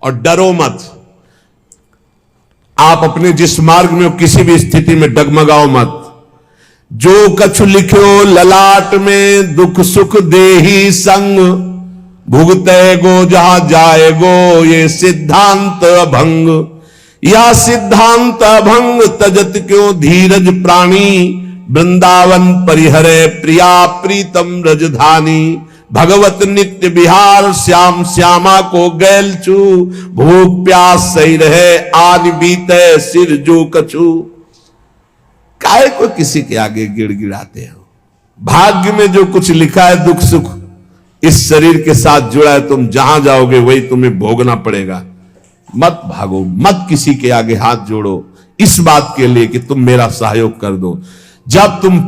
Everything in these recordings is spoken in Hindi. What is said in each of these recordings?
और डरो मत। आप अपने जिस मार्ग में हो किसी भी स्थिति में डगमगाओ मत। जो कछु लिख्यो ललाट में दुख सुख देही संग, भुगते गो जहां जाएगो ये सिद्धांत अभंग। या सिद्धांत अभंग तजत क्यों धीरज प्राणी, वृंदावन परिहरे प्रिया प्रीतम रजधानी। भगवत नित्य बिहार श्याम श्यामा को गैल छू, भूख प्यास सही रहे आज बीते सिर जो कछु। काहे को किसी के आगे गिड़गिड़ाते हो? भाग्य में जो कुछ लिखा है दुख सुख इस शरीर के साथ जुड़ा है, तुम जहां जाओगे वही तुम्हें भोगना पड़ेगा। मत भागो, मत किसी के आगे हाथ जोड़ो इस बात के लिए कि तुम मेरा सहयोग कर दो। जब तुम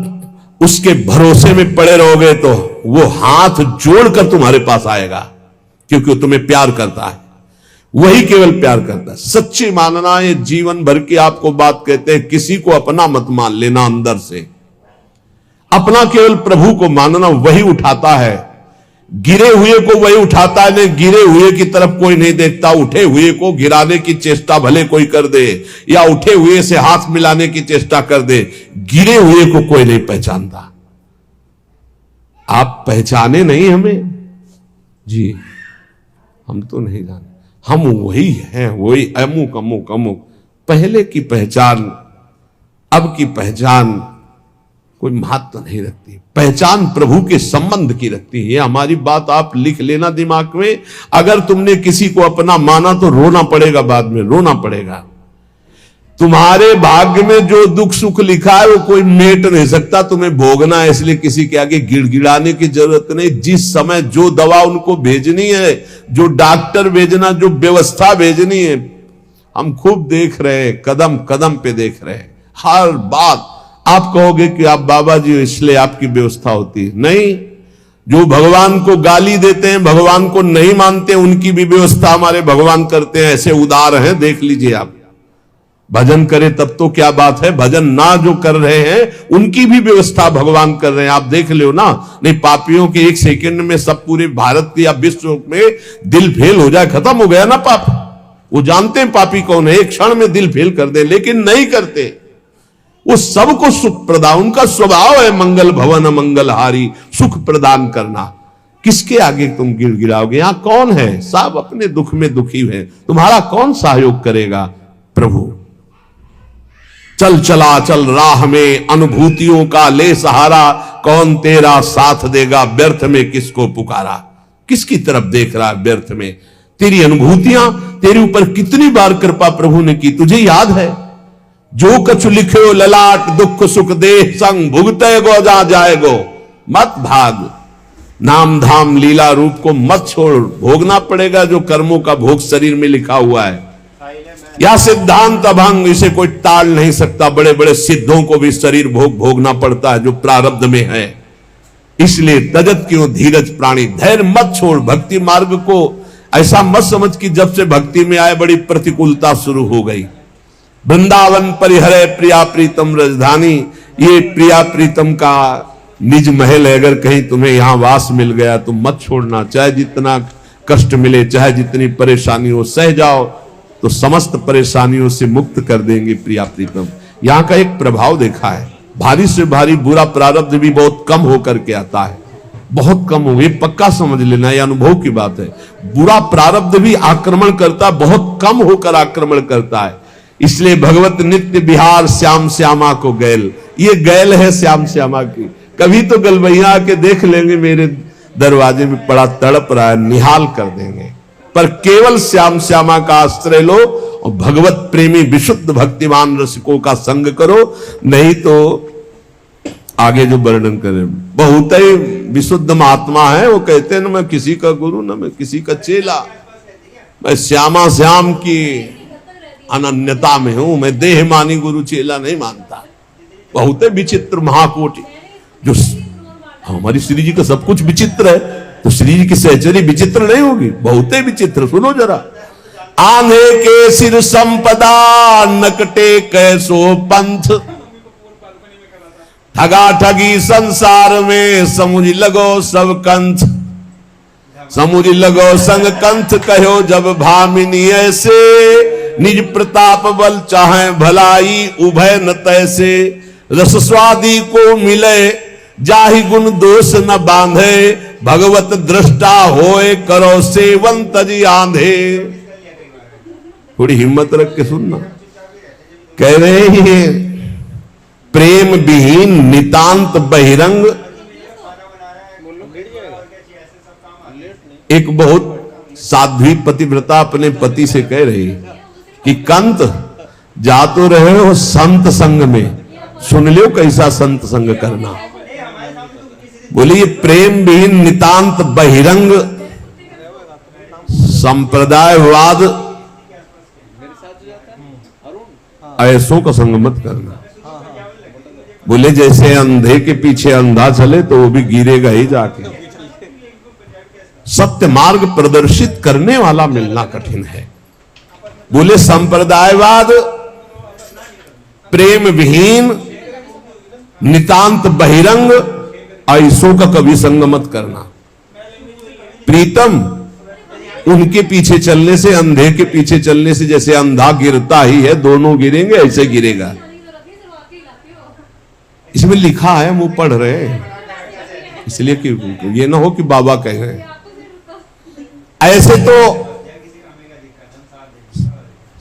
उसके भरोसे में पड़े रहोगे तो वो हाथ जोड़कर तुम्हारे पास आएगा, क्योंकि वो तुम्हें प्यार करता है, वही केवल प्यार करता है। सच्ची मानना ये जीवन भर की आपको बात कहते हैं, किसी को अपना मत मान लेना। अंदर से अपना केवल प्रभु को मानना, वही उठाता है। गिरे हुए को वही उठाता है, नहीं गिरे हुए की तरफ कोई नहीं देखता। उठे हुए को गिराने की चेष्टा भले कोई कर दे, या उठे हुए से हाथ मिलाने की चेष्टा कर दे, गिरे हुए को कोई नहीं पहचानता। आप पहचाने नहीं हमें जी, हम तो नहीं जाने, हम वही हैं, वही अमुक अमुक अमुक। पहले की पहचान अब की पहचान कोई महत्व नहीं रखती। पहचान प्रभु के संबंध की रखती है। हमारी बात आप लिख लेना दिमाग में। अगर तुमने किसी को अपना माना तो रोना पड़ेगा, बाद में रोना पड़ेगा। तुम्हारे भाग्य में जो दुख सुख लिखा है वो कोई मेट नहीं सकता, तुम्हें भोगना है। इसलिए किसी के आगे गिड़गिड़ाने की जरूरत नहीं। जिस समय जो दवा उनको भेजनी है, जो डॉक्टर भेजना, जो व्यवस्था भेजनी है, हम खूब देख रहे हैं, कदम कदम पे देख रहे हैं। हर बात आप कहोगे कि आप बाबा जी इसलिए आपकी व्यवस्था होती है, नहीं। जो भगवान को गाली देते हैं, भगवान को नहीं मानते, उनकी भी व्यवस्था हमारे भगवान करते हैं। ऐसे उदार हैं, देख लीजिए आप। भजन करे तब तो क्या बात है, भजन ना जो कर रहे हैं उनकी भी व्यवस्था भगवान कर रहे हैं। आप देख लो ना। नहीं, पापियों के एक सेकंड में सब पूरे भारत या विश्व में दिल फेल हो जाए, खत्म हो गया ना पाप। वो जानते हैं पापी कौन है, एक क्षण में दिल फेल कर दे, लेकिन नहीं करते। वो सबको सुख प्रदान, उनका स्वभाव है मंगल भवन मंगलहारी, सुख प्रदान करना। किसके आगे तुम गिड़गिड़ाओगे? यहां कौन है? सब अपने दुख में दुखी है। तुम्हारा कौन सहयोग करेगा? प्रभु। चल चला चल राह में अनुभूतियों का ले सहारा, कौन तेरा साथ देगा व्यर्थ में किसको पुकारा। किसकी तरफ देख रहा है व्यर्थ में? तेरी अनुभूतियां, तेरे ऊपर कितनी बार कृपा प्रभु ने की, तुझे याद है? जो कछु लिखो ललाट दुख सुख देह संग, भुगते गो जा जाएगो। मत भाग, नाम धाम लीला रूप को मत छोड़, भोगना पड़ेगा जो कर्मों का भोग शरीर में लिखा हुआ है। या सिद्धांत अभंग, इसे कोई टाल नहीं सकता। बड़े बड़े सिद्धों को भी शरीर भोग भोगना पड़ता है जो प्रारब्ध में है। इसलिए तजत क्यों धीरज प्राणी, धैर्य मत छोड़। भक्ति मार्ग को ऐसा मत समझ कि जब से भक्ति में आए बड़ी प्रतिकूलता शुरू हो गई। वृंदावन परिहरे प्रिया प्रीतम राजधानी, ये प्रिया प्रीतम का निज महल है। अगर कहीं तुम्हें यहां वास मिल गया तो मत छोड़ना। चाहे जितना कष्ट मिले, चाहे जितनी परेशानी हो, सह जाओ तो समस्त परेशानियों से मुक्त कर देंगे प्रिया प्रीतम। यहां का एक प्रभाव देखा है, भारी से भारी बुरा प्रारब्ध भी बहुत कम होकर के आता है, बहुत कम हो। ये पक्का समझ लेना, ये अनुभव की बात है। बुरा प्रारब्ध भी आक्रमण करता, बहुत कम होकर आक्रमण करता है। इसलिए भगवत नित्य बिहार श्याम श्यामा को गैल, ये गैल है श्याम श्यामा की। कभी तो गलबैया आके देख लेंगे, मेरे दरवाजे में पड़ा तड़प रहा है, निहाल कर देंगे। पर केवल श्याम श्यामा का आश्रय लो और भगवत प्रेमी विशुद्ध भक्तिमान रसिकों का संग करो। नहीं तो आगे जो वर्णन करें, बहुत ही विशुद्ध महात्मा है, वो कहते हैं ना मैं किसी का गुरु ना मैं किसी का चेला, मैं श्यामा श्याम की अनन्यता में हूं, मैं देह मानी गुरु चेला नहीं मानता। बहुत विचित्र महाकोटि। जो हमारी श्री जी का सब कुछ विचित्र है, तो श्री जी की सहचरी विचित्र नहीं होगी? बहुत विचित्र। सुनो जरा। आंधे के सिर संपदा, नकटे कैसो पंथ, ठगा ठगी संसार में समुझ लगो सब कंथ। समुझ लगो संग कंथ कहो जब भामिनी ऐसे, निज प्रताप बल चाहे भलाई उभय न तैसे। रस स्वादी को मिले जाहि गुण दोष न बांधे, भगवत दृष्टा होए करो सेवन तजी आंधे। थोड़ी हिम्मत रख के सुनना, कह रहे हैं प्रेम विहीन नितांत बहिरंग। एक बहुत साध्वी पतिव्रता अपने पति से कह रही कि कंत जा तो रहे हो संत संग में, सुन लो कैसा संत संग करना। बोलिए प्रेम विहीन नितांत बहिरंग संप्रदायवाद ऐसों का संग मत करना। बोले जैसे अंधे के पीछे अंधा चले तो वो भी गिरेगा ही जाके। सत्य मार्ग प्रदर्शित करने वाला मिलना कठिन है। बोले संप्रदायवाद, प्रेम विहीन, नितांत बहिरंग, ऐसों का कभी संग मत करना। प्रीतम उनके पीछे चलने से, अंधे के पीछे चलने से जैसे अंधा गिरता ही है, दोनों गिरेंगे ऐसे गिरेगा। इसमें लिखा है, हम वो पढ़ रहे हैं इसलिए कि ये ना हो कि बाबा कह रहे हैं। ऐसे तो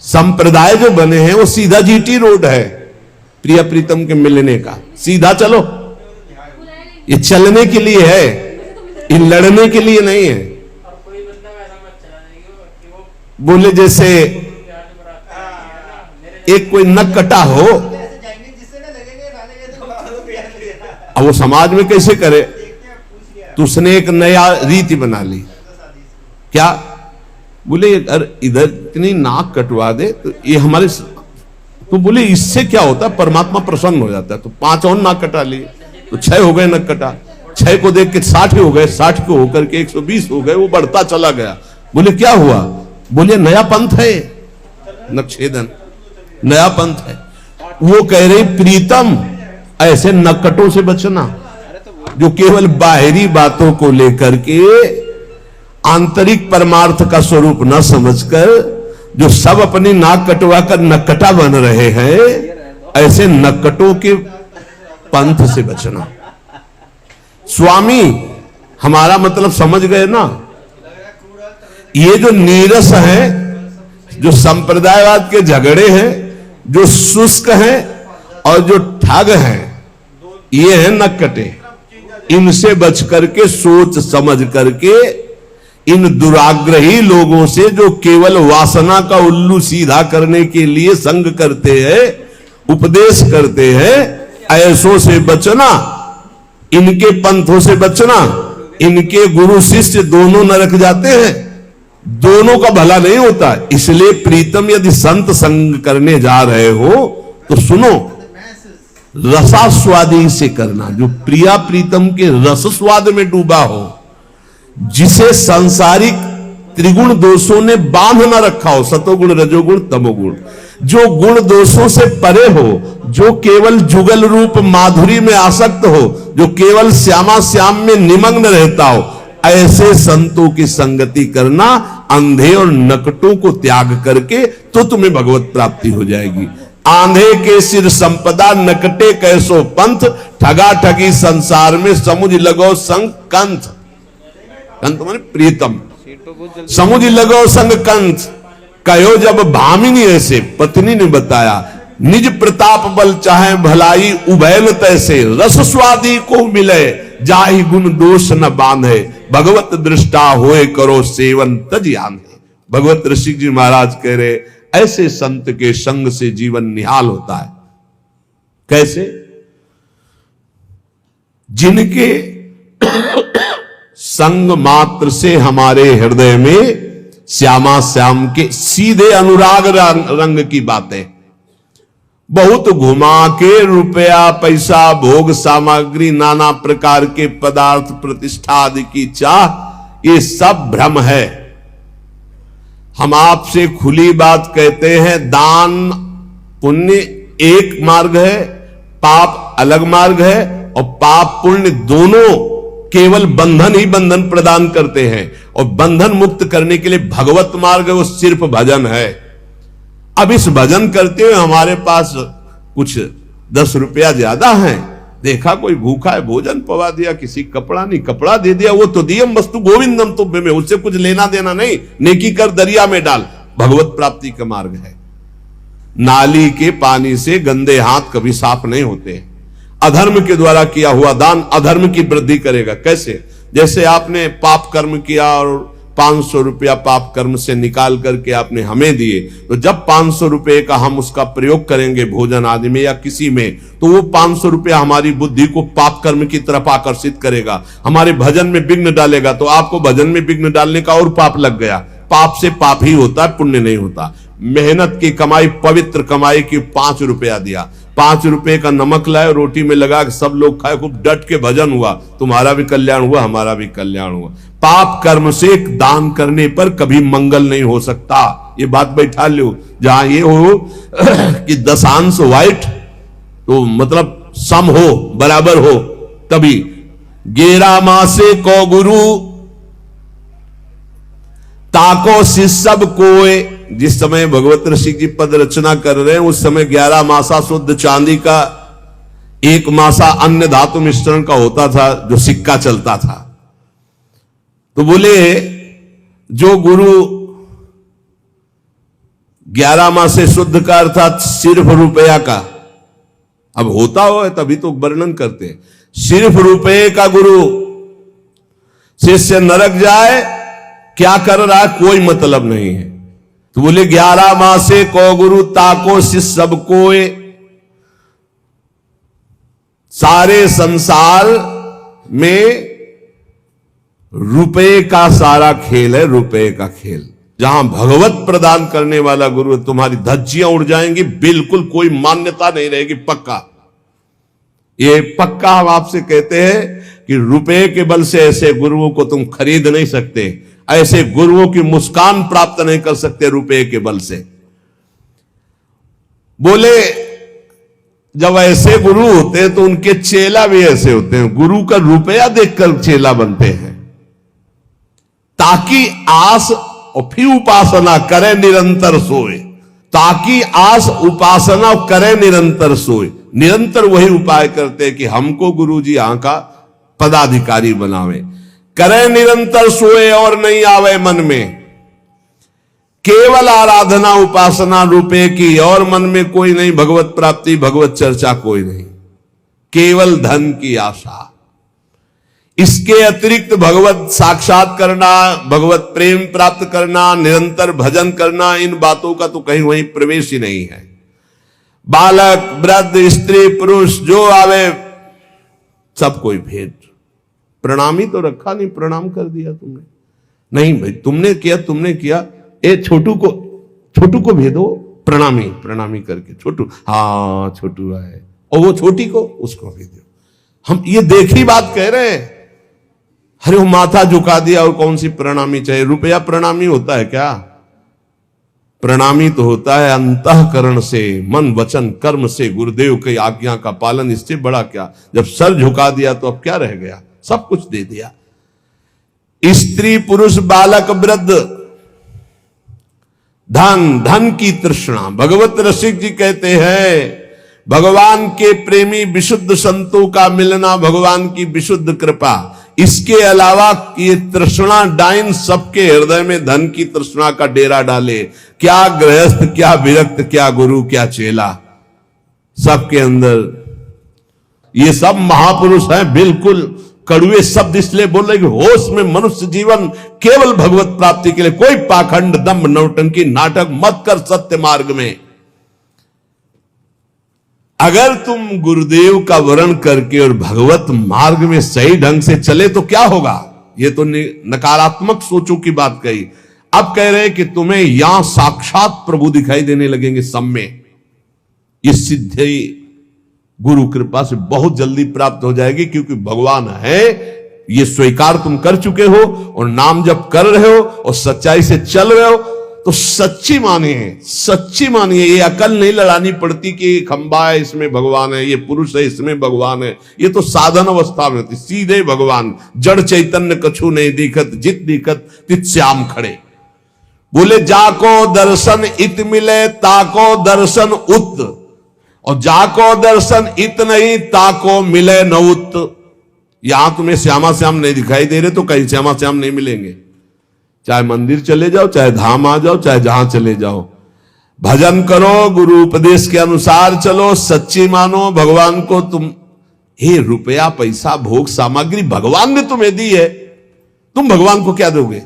संप्रदाय जो बने हैं वो सीधा जीटी रोड है प्रिया प्रीतम के मिलने का। सीधा चलो, ये चलने के लिए है, ये लड़ने के लिए नहीं है। बोले जैसे एक कोई नक कटा हो, अब वो समाज में कैसे करे, तो उसने एक नया रीति बना ली। क्या बोले अगर इधर इतनी नाक कटवा दे तो ये हमारे, तो बोले इससे क्या होता है, परमात्मा प्रसन्न हो जाता है। तो 5 और नाक कटा लिए तो 6 हो गए नक कटा। 6 को देख के 60 हो गए, 60 को होकर के 120 हो गए, वो बढ़ता चला गया। बोले क्या हुआ, बोले नया पंथ है, नक्षेदन नया पंथ है। वो कह रहे प्रीतम ऐसे नक्कटों से बचना जो केवल बाहरी बातों को लेकर के आंतरिक परमार्थ का स्वरूप न समझकर जो सब अपनी नाक कटवा कर नक्कटा बन रहे हैं, ऐसे नक्कटों के पंथ से बचना। स्वामी हमारा मतलब समझ गए ना। ये जो नीरस है, जो संप्रदायवाद के झगड़े हैं, जो शुष्क हैं और जो ठग हैं, ये हैं नक्कटे। इनसे बच करके, सोच समझ करके, इन दुराग्रही लोगों से जो केवल वासना का उल्लू सीधा करने के लिए संग करते हैं, उपदेश करते हैं, ऐसों से बचना। इनके पंथों से बचना। इनके गुरु शिष्य दोनों नरक जाते हैं, दोनों का भला नहीं होता। इसलिए प्रीतम यदि संत संग करने जा रहे हो तो सुनो, रसास्वादी से करना, जो प्रिया प्रीतम के रस स्वाद में डूबा हो, जिसे सांसारिक त्रिगुण दोषों ने बांध न रखा हो, सतोगुण रजोगुण तमोगुण, जो गुण दोषों से परे हो, जो केवल जुगल रूप माधुरी में आसक्त हो, जो केवल श्यामा श्याम में निमग्न रहता हो, ऐसे संतों की संगति करना। अंधे और नकटों को त्याग करके तो तुम्हें भगवत प्राप्ति हो जाएगी। आंधे के सिर संपदा, नकटे कैसो पंथ, ठगा ठगी संसार में समुझ लगो संग कंथ। कंथ माने प्रीतम। समुझ लगो संग कंथ कहो जब भामिनी ऐसे, पत्नी ने बताया, निज प्रताप बल चाहे भलाई उभय न तैसे, रस स्वादी को मिले जाहि गुण दोष न बांधे, भगवत दृष्टा होए करो सेवन तज आंधे। भगवत ऋषिक जी महाराज कह रहे ऐसे संत के संग से जीवन निहाल होता है। कैसे? जिनके संग मात्र से हमारे हृदय में श्यामा श्याम के सीधे अनुराग रंग की बातें, बहुत घुमा के रुपया पैसा भोग सामग्री नाना प्रकार के पदार्थ प्रतिष्ठा आदि की चाह, ये सब भ्रम है। हम आपसे खुली बात कहते हैं, दान पुण्य एक मार्ग है, पाप अलग मार्ग है, और पाप पुण्य दोनों केवल बंधन ही बंधन प्रदान करते हैं, और बंधन मुक्त करने के लिए भगवत मार्ग वो सिर्फ भजन है। अब इस भजन करते हुए हमारे पास कुछ 10 रुपया ज्यादा है, देखा कोई भूखा है, भोजन पवा दिया, किसी कपड़ा नहीं कपड़ा दे दिया, वो तो दियम वस्तु गोविंदम तुभ्य में, उससे कुछ लेना देना नहीं, नेकी कर दरिया में डाल, भगवत प्राप्ति का मार्ग है। नाली के पानी से गंदे हाथ कभी साफ नहीं होते। अधर्म के द्वारा किया हुआ दान अधर्म की वृद्धि करेगा। कैसे? जैसे आपने पाप कर्म किया और 500 रुपया पाप कर्म से निकाल करके आपने हमें दिए, तो जब 500 रुपए का हम उसका प्रयोग करेंगे भोजन आदि में या किसी में, तो वो 500 रुपया हमारी बुद्धि को पाप कर्म की तरफ आकर्षित करेगा, हमारे भजन में विघ्न डालेगा। तो आपको भजन में विघ्न डालने का और पाप लग गया। पाप से पाप ही होता है, पुण्य नहीं होता। मेहनत की कमाई, पवित्र कमाई की 5 रुपया दिया, 5 रुपए का नमक लाए, रोटी में लगा के सब लोग खाए, खूब डट के भजन हुआ, तुम्हारा भी कल्याण हुआ, हमारा भी कल्याण हुआ। पाप कर्म से दान करने पर कभी मंगल नहीं हो सकता, ये बात बैठा लो। जहां ये हो कि दशांश व्हाइट, तो मतलब सम हो, बराबर हो, तभी 11 मासे को गुरु ताको शिष्य कोय। जिस समय भगवत ऋषि जी पद रचना कर रहे हैं उस समय 11 मासा शुद्ध चांदी का, 1 मासा अन्य धातु मिश्रण का होता था जो सिक्का चलता था। तो बोले जो गुरु 11 मासे शुद्ध का अर्थात सिर्फ रुपया का, अब होता हो तभी तो वर्णन करते हैं, सिर्फ रुपये का गुरु, शिष्य नरक जाए, क्या कर रहा है कोई मतलब नहीं है। तो बोले 11 मासे को गुरु ताको शिष्य सब कोय। सारे संसार में रुपए का सारा खेल है, रुपए का खेल। जहां भगवत प्रदान करने वाला गुरु, तुम्हारी धज्जियां उड़ जाएंगी, बिल्कुल कोई मान्यता नहीं रहेगी, पक्का। ये पक्का हम आपसे कहते हैं कि रुपए के बल से ऐसे गुरुओं को तुम खरीद नहीं सकते, ऐसे गुरुओं की मुस्कान प्राप्त नहीं कर सकते रुपए के बल से। बोले जब ऐसे गुरु होते हैं तो उनके चेला भी ऐसे होते हैं, गुरु का रुपया देखकर चेला बनते हैं, ताकि आस और फिर उपासना करे निरंतर सोए, ताकि आस उपासना करे निरंतर सोए। निरंतर वही उपाय करते हैं कि हमको गुरु जी यहां का पदाधिकारी बनावे, करे निरंतर सोए और नहीं आवे मन में। केवल आराधना उपासना रुपए की, और मन में कोई नहीं, भगवत प्राप्ति भगवत चर्चा कोई नहीं, केवल धन की आशा। इसके अतिरिक्त भगवत साक्षात करना, भगवत प्रेम प्राप्त करना, निरंतर भजन करना, इन बातों का तो कहीं वहीं प्रवेश ही नहीं है। बालक वृद्ध स्त्री पुरुष जो आवे सब कोई भेद। प्रणामी तो रखा नहीं, प्रणाम कर दिया तुमने, नहीं भाई तुमने किया, ए छोटू को भेदो, प्रणामी प्रणामी करके, छोटू हाँ छोटू है, और वो छोटी को उसको भेदो। हम ये देखी बात कह रहे हैं। अरे वो माथा झुका दिया और कौन सी प्रणामी चाहिए? रुपया प्रणामी होता है क्या? प्रणामी तो होता है अंतःकरण से, मन वचन कर्म से, गुरुदेव की आज्ञा का पालन। इससे बड़ा क्या? जब सर झुका दिया तो अब क्या रह गया? सब कुछ दे दिया। स्त्री पुरुष बालक वृद्ध, धन की तृष्णा। भगवत रसिक जी कहते हैं भगवान के प्रेमी विशुद्ध संतों का मिलना भगवान की विशुद्ध कृपा। इसके अलावा ये तृष्णा डाइन सबके हृदय में धन की तृष्णा का डेरा डाले। क्या गृहस्थ, क्या विरक्त, क्या गुरु, क्या चेला, सबके अंदर ये सब महापुरुष हैं। बिल्कुल कड़ुए शब्द इसलिए बोल रहे कि होश में मनुष्य जीवन केवल भगवत प्राप्ति के लिए। कोई पाखंड दंभ नौटंकी नाटक मत कर सत्य मार्ग में। अगर तुम गुरुदेव का वर्ण करके और भगवत मार्ग में सही ढंग से चले तो क्या होगा? ये तो नकारात्मक सोचों की बात कही। अब कह रहे कि तुम्हें यहां साक्षात प्रभु दिखाई देने लगेंगे सब में। ये सिद्धि गुरु कृपा से बहुत जल्दी प्राप्त हो जाएगी, क्योंकि भगवान है ये स्वीकार तुम कर चुके हो और नाम जप कर रहे हो और सच्चाई से चल रहे हो। तो सच्ची मानिए, ये अकल नहीं लड़ानी पड़ती कि खंबा है इसमें भगवान है, ये पुरुष है इसमें भगवान है। ये तो साधन अवस्था में होती, सीधे भगवान जड़ चैतन्य कछु नहीं दिखत, जित दिखत तित श्याम खड़े। बोले जाको दर्शन इत मिले ताको दर्शन उत, और जाको दर्शन इत नहीं ताको मिले न उत। यहां तुम्हें श्यामा श्याम नहीं दिखाई दे रहे तो कहीं श्यामा श्याम नहीं मिलेंगे। चाहे मंदिर चले जाओ, चाहे धाम आ जाओ, चाहे जहां चले जाओ, भजन करो, गुरु उपदेश के अनुसार चलो, सच्ची मानो भगवान को। तुम हे रुपया पैसा भोग सामग्री भगवान ने तुम्हें दी है, तुम भगवान को क्या दोगे?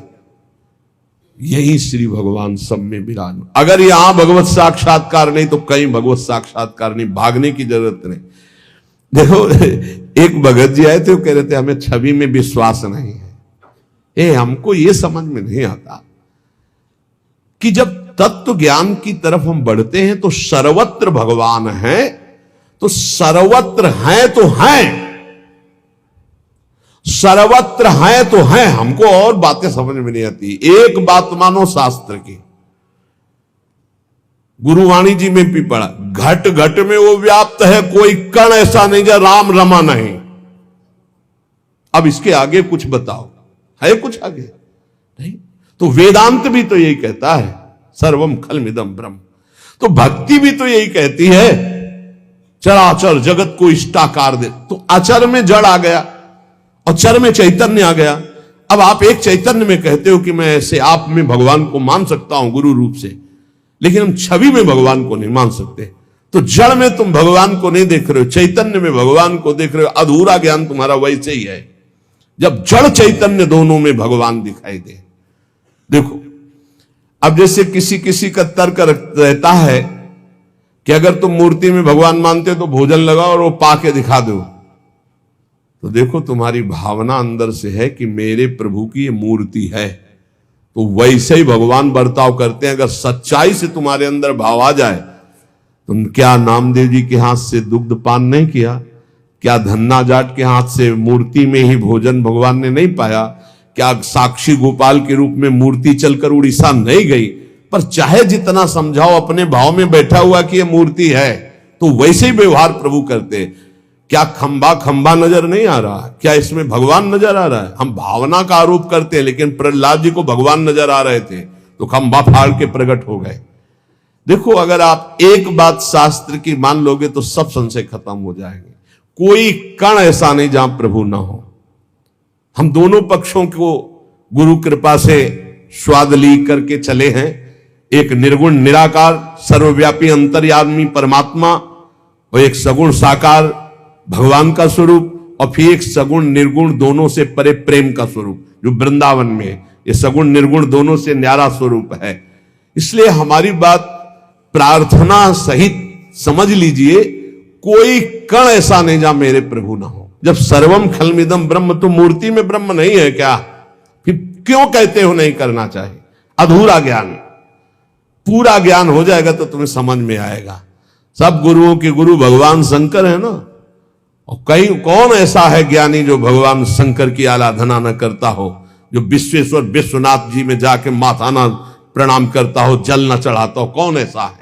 यही श्री भगवान सब में विराज। अगर यहां भगवत साक्षात्कार नहीं तो कहीं भगवत साक्षात्कार नहीं, भागने की जरूरत नहीं। देखो एक भगत जी आए थे, वो कह रहे थे हमें छवि में विश्वास नहीं है। हमको ये समझ में नहीं आता कि जब तत्व ज्ञान की तरफ हम बढ़ते हैं तो सर्वत्र भगवान है, तो सर्वत्र है तो है, सर्वत्र है तो है। हमको और बातें समझ में नहीं आती। एक बात मानो शास्त्र की, गुरुवाणी जी में भी पढ़ा, घट घट में वो व्याप्त है, कोई कण ऐसा नहीं जो राम रमा नहीं। अब इसके आगे कुछ बताओ, है कुछ आगे? नहीं। तो वेदांत भी तो यही कहता है, सर्वम खलमिदम ब्रह्म। तो भक्ति भी तो यही कहती है, चराचर जगत को इष्टाकार दे। तो अचर में जड़ आ गया और चर में चैतन्य आ गया। अब आप एक चैतन्य में कहते हो कि मैं ऐसे आप में भगवान को मान सकता हूं गुरु रूप से, लेकिन हम छवि में भगवान को नहीं मान सकते। तो जड़ में तुम भगवान को नहीं देख रहे हो, चैतन्य में भगवान को देख रहे हो। अधूरा ज्ञान तुम्हारा वैसे ही है, जब जड़ चैतन्य दोनों में भगवान दिखाई दे। देखो अब जैसे किसी किसी का तर्क रहता है कि अगर तुम मूर्ति में भगवान मानते हो तो भोजन लगाओ और वो पाके दिखा दो। तो देखो तुम्हारी भावना अंदर से है कि मेरे प्रभु की ये मूर्ति है, तो वैसे ही भगवान बर्ताव करते हैं। अगर सच्चाई से तुम्हारे अंदर भाव आ जाए, तुम क्या नामदेव जी के हाथ से दुग्ध पान नहीं किया? क्या धन्ना जाट के हाथ से मूर्ति में ही भोजन भगवान ने नहीं पाया? क्या साक्षी गोपाल के रूप में मूर्ति चलकर उड़ीसा नहीं गई? पर चाहे जितना समझाओ, अपने भाव में बैठा हुआ कि ये मूर्ति है, तो वैसे ही व्यवहार प्रभु करते। क्या खंबा खंबा नजर नहीं आ रहा? क्या इसमें भगवान नजर आ रहा है? हम भावना का आरोप करते हैं, लेकिन प्रहलाद जी को भगवान नजर आ रहे थे तो खंबा फाड़ के प्रकट हो गए। देखो अगर आप एक बात शास्त्र की मान लोगे तो सब संशय खत्म हो जाएंगे। कोई कण ऐसा नहीं जहां प्रभु ना हो। हम दोनों पक्षों को गुरु कृपा से स्वाद ली करके चले हैं। एक निर्गुण निराकार सर्वव्यापी अंतर्यामी परमात्मा, और एक सगुण साकार भगवान का स्वरूप, और फिर एक सगुण निर्गुण दोनों से परे प्रेम का स्वरूप जो वृंदावन में है। ये सगुण निर्गुण दोनों से न्यारा स्वरूप है। इसलिए हमारी बात प्रार्थना सहित समझ लीजिए, कोई कण ऐसा नहीं जहां मेरे प्रभु ना हो। जब सर्वम खलमिदम ब्रह्म, तो मूर्ति में ब्रह्म नहीं है क्या? फिर क्यों कहते हो नहीं करना चाहिए? अधूरा ज्ञान। पूरा ज्ञान हो जाएगा तो तुम्हें समझ में आएगा। सब गुरुओं के गुरु भगवान शंकर है ना, और कहीं कौन ऐसा है ज्ञानी जो भगवान शंकर की आराधना न करता हो, जो विश्वेश्वर विश्वनाथ जी में जाके माथा ना प्रणाम करता हो, जल न चढ़ाता हो? कौन ऐसा है?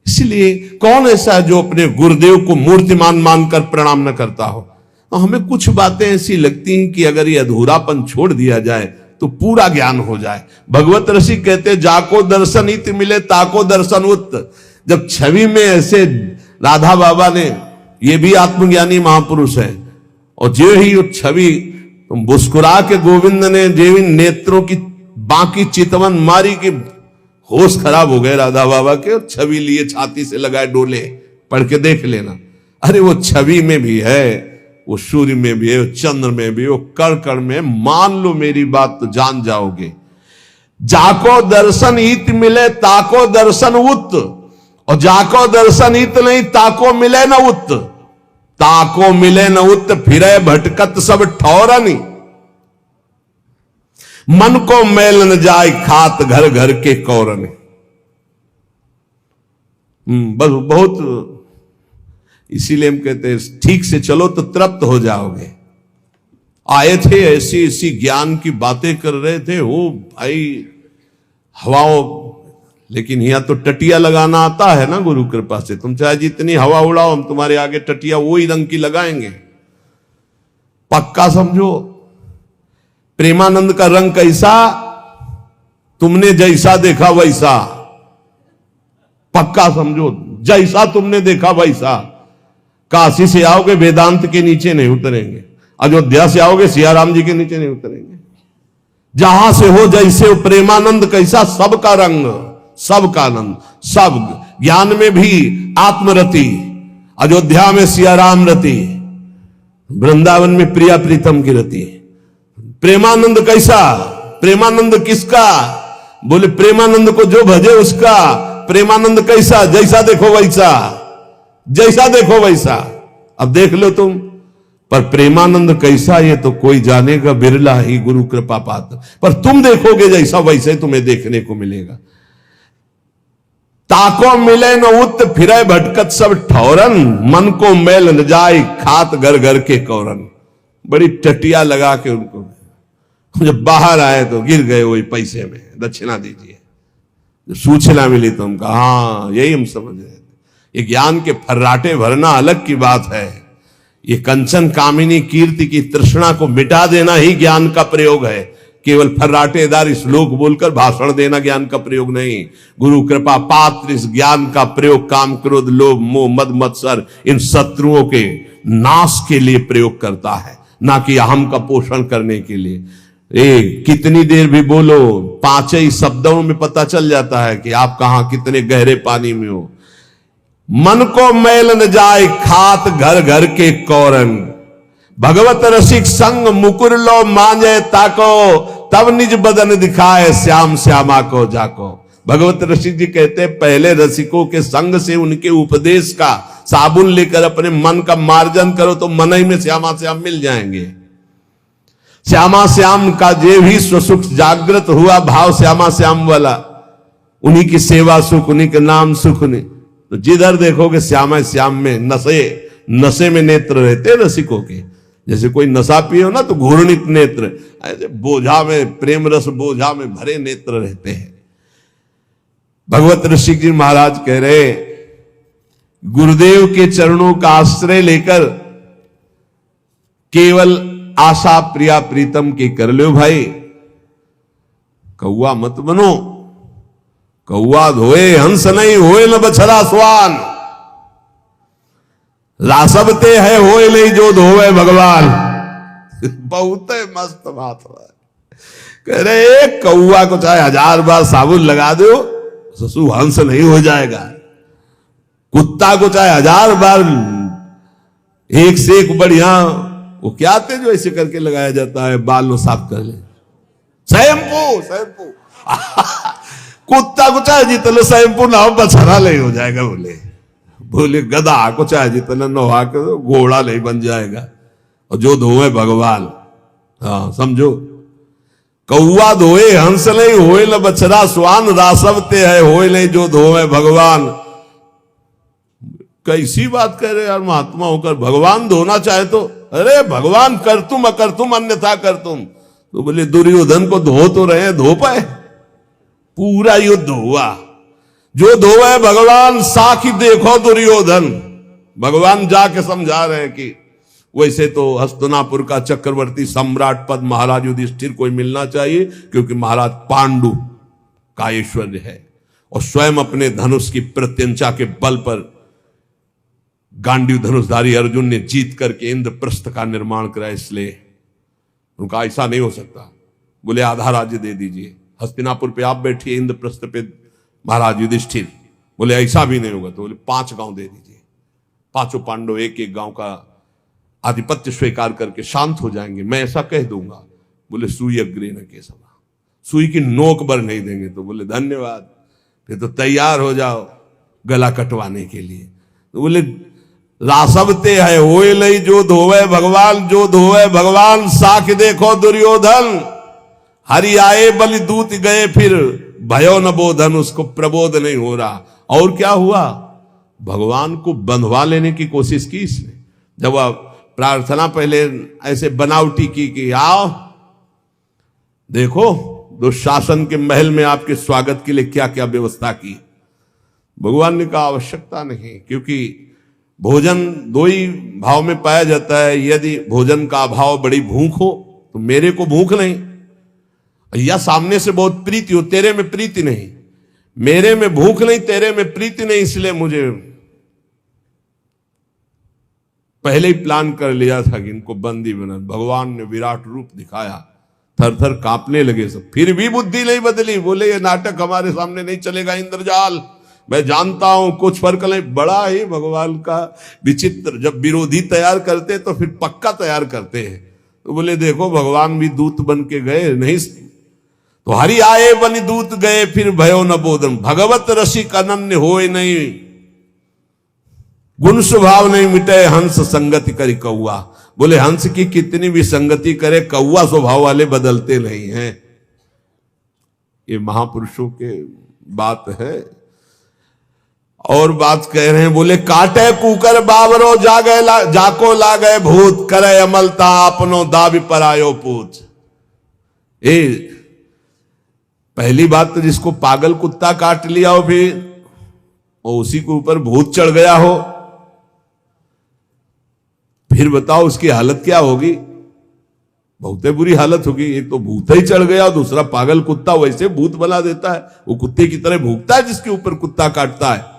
इसलिए कौन ऐसा है जो अपने गुरुदेव को मूर्तिमान मानकर प्रणाम न करता हो? तो हमें कुछ बातें ऐसी लगती हैं कि अगर ये अधूरापन छोड़ दिया जाए तो पूरा ज्ञान हो जाए। भगवत रसिक कहते जाको दर्शन इत मिले ताको दर्शन उत। जब छवि में ऐसे राधा बाबा ने, ये भी आत्मज्ञानी महापुरुष है, और जो ही वो छवि मुस्कुरा के गोविंद ने जेवी नेत्रों की बाकी चितवन मारी की होश खराब हो गए राधा बाबा के, और छवि लिए छाती से लगाए डोले। पढ़ के देख लेना। अरे वो छवि में भी है, वो सूर्य में भी है, वो चंद्र में भी, वो कण कण में। मान लो मेरी बात तो जान जाओगे। जाको दर्शन इत मिले ताको दर्शन उत, और जाको दर्शन इत नहीं ताको मिले न उत। ताको मिले न उत फिरे भटकत सब ठौरनी। मन को मैल न जाए खात घर घर के कौरन। बस बहुत, इसीलिए हम कहते हैं ठीक से चलो तो तृप्त हो जाओगे। आए थे ऐसी ऐसी ज्ञान की बातें कर रहे थे, ओ भाई हवाओं, लेकिन यहाँ तो टटिया लगाना आता है ना गुरु कृपा से। तुम चाहे जितनी हवा उड़ाओ, हम तुम्हारे आगे टटिया वही रंग की लगाएंगे, पक्का समझो। प्रेमानंद का रंग कैसा, तुमने जैसा देखा वैसा, पक्का समझो, जैसा तुमने देखा वैसा। काशी से आओगे वेदांत के नीचे नहीं उतरेंगे, अयोध्या से आओगे सियाराम जी के नीचे नहीं उतरेंगे। जहां से हो जैसे हो, प्रेमानंद कैसा, सबका रंग, सबका आनंद, सब ज्ञान में भी आत्मरति, अयोध्या में सियाराम रति, वृंदावन में प्रिया प्रीतम की रति। प्रेमानंद कैसा, प्रेमानंद किसका, बोले प्रेमानंद को जो भजे उसका। प्रेमानंद कैसा, जैसा देखो वैसा, जैसा देखो वैसा। अब देख लो तुम, पर प्रेमानंद कैसा ये तो कोई जानेगा, बिरला ही गुरु कृपा पात्र। पर तुम देखोगे जैसा वैसे तुम्हें देखने को मिलेगा। ताको मिले न उत फिरे भटकत सब ठौरन, मन को मैल न जाए खात घर घर के कौरन। बड़ी टटिया लगा के उनको, जब बाहर आए तो गिर गए वही पैसे में, दक्षिणा दीजिए। जब सूचना मिली तो हम कहा हाँ यही हम समझ रहे थे। ये ज्ञान के फर्राटे भरना अलग की बात है, ये कंचन कामिनी कीर्ति की तृष्णा को मिटा देना ही ज्ञान का प्रयोग है। केवल फर्राटेदार श्लोक बोलकर भाषण देना ज्ञान का प्रयोग नहीं। गुरु कृपा पात्र इस ज्ञान का प्रयोग काम क्रोध लोभ मोह मद मत्सर इन शत्रुओं के नाश के लिए प्रयोग करता है, ना कि अहम का पोषण करने के लिए। कितनी देर भी बोलो, पांच ही शब्दों में पता चल जाता है कि आप कहां कितने गहरे पानी में हो। मन को मैल न जाए खात घर घर के कौरन, भगवत रसिक संग मुकुर लो मांजे ताको, तब निज बदन दिखाए श्याम श्यामा को जाको। भगवत रसिक जी कहते हैं पहले रसिकों के संग से, उनके उपदेश का साबुन लेकर अपने मन का मार्जन करो तो मन ही में श्यामा श्याम मिल जाएंगे। श्यामा श्याम का जे भी स्वसुख जागृत हुआ भाव श्यामा श्याम वाला, उन्हीं की सेवा सुख, उन्हीं के नाम सुख। नहीं तो जिधर देखोगे श्यामा श्याम में नशे में नेत्र रहते रसिकों के। जैसे कोई नशा पियो ना तो घूर्णित नेत्र, ऐसे बोझा में प्रेम रस बोझा में भरे नेत्र रहते हैं। भगवत ऋषि जी महाराज कह रहे गुरुदेव के चरणों का आश्रय लेकर केवल आशा प्रिया प्रीतम की कर लो भाई। कौआ मत बनो, कौआ धोए हंस नहीं होए न बछड़ा स्वान, रासबते है होए नहीं जो धोए भगवान। बहुत मस्त बात है। कह रहे एक कौआ को चाहे 1000 बार साबुन लगा दो ससु हंस नहीं हो जाएगा। कुत्ता को चाहे 1000 बार एक से एक बढ़िया, वो क्या आते जो ऐसे करके लगाया जाता है बाल लो साफ कर ले, शैम्पू कुत्ता को चाहे जितना शैम्पू ना हो बछड़ा नहीं हो जाएगा। बोले गधा को चाहे जितना नहा के घोड़ा नहीं बन जाएगा। और जो धोए भगवान, हाँ समझो, कौआ धोए हंस नहीं होए न बछड़ा स्वान, रासवते है होए नहीं जो धोए भगवान। कैसी बात कह रहे यार महात्मा होकर, भगवान धोना चाहे तो अरे भगवान कर तुम अकर तुम अन्यथा कर तुम। तो बोले दुर्योधन को धो तो रहे, धो पाए? पूरा युद्ध हुआ, जो धोए भगवान साखी देखो दुर्योधन। भगवान जाके समझा रहे हैं कि वैसे तो हस्तिनापुर का चक्रवर्ती सम्राट पद महाराज युधिष्ठिर को मिलना चाहिए, क्योंकि महाराज पांडु का ऐश्वर्य है और स्वयं अपने धनुष की प्रत्यंचा के बल पर गांडीव धनुषधारी अर्जुन ने जीत करके इंद्रप्रस्थ का निर्माण कराया, इसलिए उनका ऐसा नहीं हो सकता। बोले आधा राज्य दे दीजिए, हस्तिनापुर पे आप बैठिए, इंद्रप्रस्थ पे महाराज युधिष्ठिर। बोले ऐसा भी नहीं होगा। तो बोले 5 गांव दे दीजिए, 5 पांडव एक एक गांव का आधिपत्य स्वीकार करके शांत हो जाएंगे, मैं ऐसा कह दूंगा। बोले सुई अग्रे न के सभा, सुई की नोक पर नहीं देंगे। तो बोले धन्यवाद, फिर तो तैयार हो जाओ गला कटवाने के लिए। तो बोले रासबते है होए लई जो धोवे भगवान, जो धोवे भगवान साख देखो दुर्योधन। हरि आए बलि दूत गए फिर भयो न बोधन, उसको प्रबोध नहीं हो रहा। और क्या हुआ, भगवान को बंधवा लेने की कोशिश की इसने। जब वह प्रार्थना पहले ऐसे बनावटी की कि आओ देखो दुशासन के महल में आपके स्वागत के लिए क्या क्या व्यवस्था की। भगवान ने कहा आवश्यकता नहीं, क्योंकि भोजन दो ही भाव में पाया जाता है। यदि भोजन का अभाव, बड़ी भूख हो, तो मेरे को भूख नहीं, या सामने से बहुत प्रीति हो, तेरे में प्रीति नहीं, मेरे में भूख नहीं, तेरे में प्रीति नहीं, इसलिए मुझे पहले ही प्लान कर लिया था कि इनको बंदी बना। भगवान ने विराट रूप दिखाया, थर थर कांपने लगे सब, फिर भी बुद्धि नहीं बदली। बोले ये नाटक हमारे सामने नहीं चलेगा इंद्रजाल, मैं जानता हूं कुछ फर्क नहीं। बड़ा ही भगवान का विचित्र, जब विरोधी तैयार करते तो फिर पक्का तैयार करते हैं। तो बोले देखो भगवान भी दूत बन के गए, नहीं तो हरि आए बनि दूत गए, फिर भयो न बोधन। भगवत रसिक अनन्य होए नहीं, गुण स्वभाव नहीं मिटे, हंस संगति करी कौआ। बोले हंस की कितनी भी संगति करे, कौआ स्वभाव वाले बदलते नहीं हैं। ये महापुरुषों के बात है। और बात कह रहे हैं, बोले काटे कुकर बावरो जाको ला गए भूत, करे अमलता अपनो दाबी पर आयो पूछ। पहली बात तो जिसको पागल कुत्ता काट लिया हो, फिर और उसी के ऊपर भूत चढ़ गया हो, फिर बताओ उसकी हालत क्या होगी। बहुत बुरी हालत होगी। एक तो भूत ही चढ़ गया, दूसरा पागल कुत्ता वैसे भूत बना देता है, वो कुत्ते की तरह भूखता है जिसके ऊपर कुत्ता काटता है।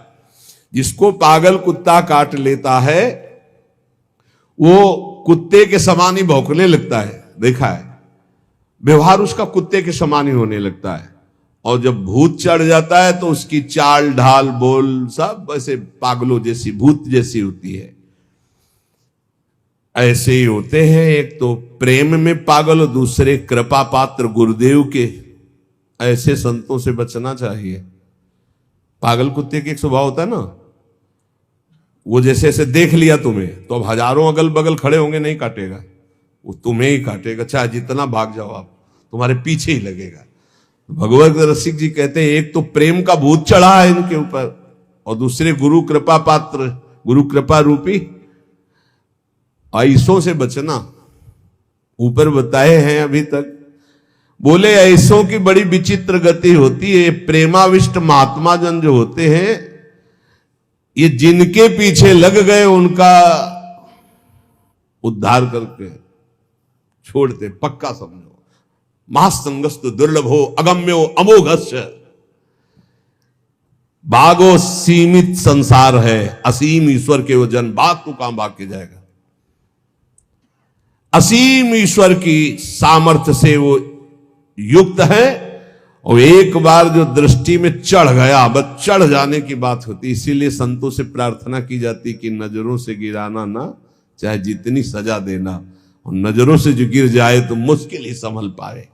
जिसको पागल कुत्ता काट लेता है वो कुत्ते के समान ही भौंकने लगता है, देखा है, व्यवहार उसका कुत्ते के समान ही होने लगता है। और जब भूत चढ़ जाता है तो उसकी चाल ढाल बोल सब ऐसे पागलों जैसी, भूत जैसी होती है। ऐसे ही होते हैं, एक तो प्रेम में पागल और दूसरे कृपा पात्र गुरुदेव के। ऐसे संतों से बचना चाहिए। पागल कुत्ते के एक स्वभाव होता है ना, वो जैसे ऐसे देख लिया तुम्हें तो अब हजारों अगल बगल खड़े होंगे, नहीं काटेगा, वो तुम्हें ही काटेगा, चाहे जितना भाग जाओ आप, तुम्हारे पीछे ही लगेगा। भगवत रसिक जी कहते हैं एक तो प्रेम का भूत चढ़ा है इनके ऊपर, और दूसरे गुरु कृपा पात्र, गुरु कृपा रूपी। ऐसों से बचना ऊपर बताए हैं अभी तक। बोले ऐसों की बड़ी विचित्र गति होती है। प्रेमाविष्ट महात्मा जन जो होते हैं, ये जिनके पीछे लग गए उनका उद्धार करके छोड़ते, पक्का समझो। महासंगस्तु दुर्लभो अगम्यो अमोघस्य। भागो सीमित संसार है, असीम ईश्वर के वो जन, भाग तो कहां भाग के जाएगा। असीम ईश्वर की सामर्थ्य से वो युक्त है, और एक बार जो दृष्टि में चढ़ गया, बस चढ़ जाने की बात होती। इसीलिए संतों से प्रार्थना की जाती कि नजरों से गिराना ना, चाहे जितनी सजा देना, और नजरों से जो गिर जाए तो मुश्किल ही संभल पाए।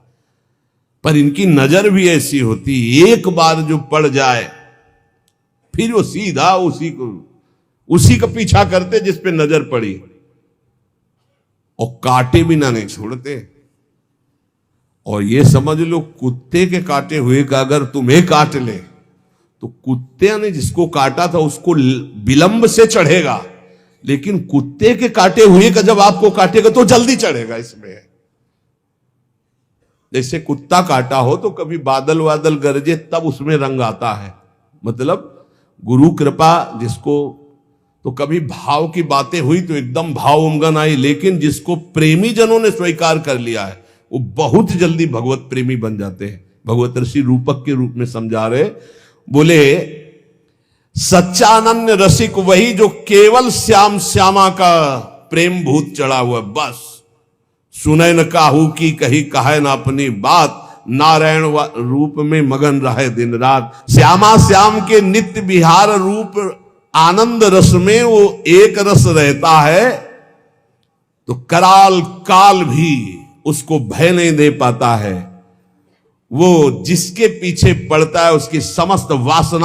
पर इनकी नजर भी ऐसी होती, एक बार जो पड़ जाए फिर वो सीधा उसी का पीछा करते जिस पे नजर पड़ी, और काटे बिना नहीं छोड़ते। और ये समझ लो कुत्ते के काटे हुए का अगर तुम्हें काट ले तो कुत्ते ने जिसको काटा था उसको विलंब से चढ़ेगा, लेकिन कुत्ते के काटे हुए का जब आपको काटेगा तो जल्दी चढ़ेगा। इसमें जैसे कुत्ता काटा हो तो कभी बादल वादल गरजे तब उसमें रंग आता है, मतलब गुरु कृपा जिसको, तो कभी भाव की बातें हुई तो एकदम भाव उमगन आई, लेकिन जिसको प्रेमी जनों ने स्वीकार कर लिया है वो बहुत जल्दी भगवत प्रेमी बन जाते हैं। भगवत ऋषि रूपक के रूप में समझा रहे, बोले सच्चा अनन्य रसिक वही जो केवल श्याम श्यामा का प्रेम भूत चढ़ा हुआ, बस सुने न काहू की कही कहे न अपनी बात, नारायण रूप में मगन रहे दिन रात। श्यामा श्याम के नित्य विहार रूप आनंद रस में वो एक रस रहता है, तो कराल काल भी उसको भय नहीं दे पाता है। वो जिसके पीछे पड़ता है उसकी समस्त वासना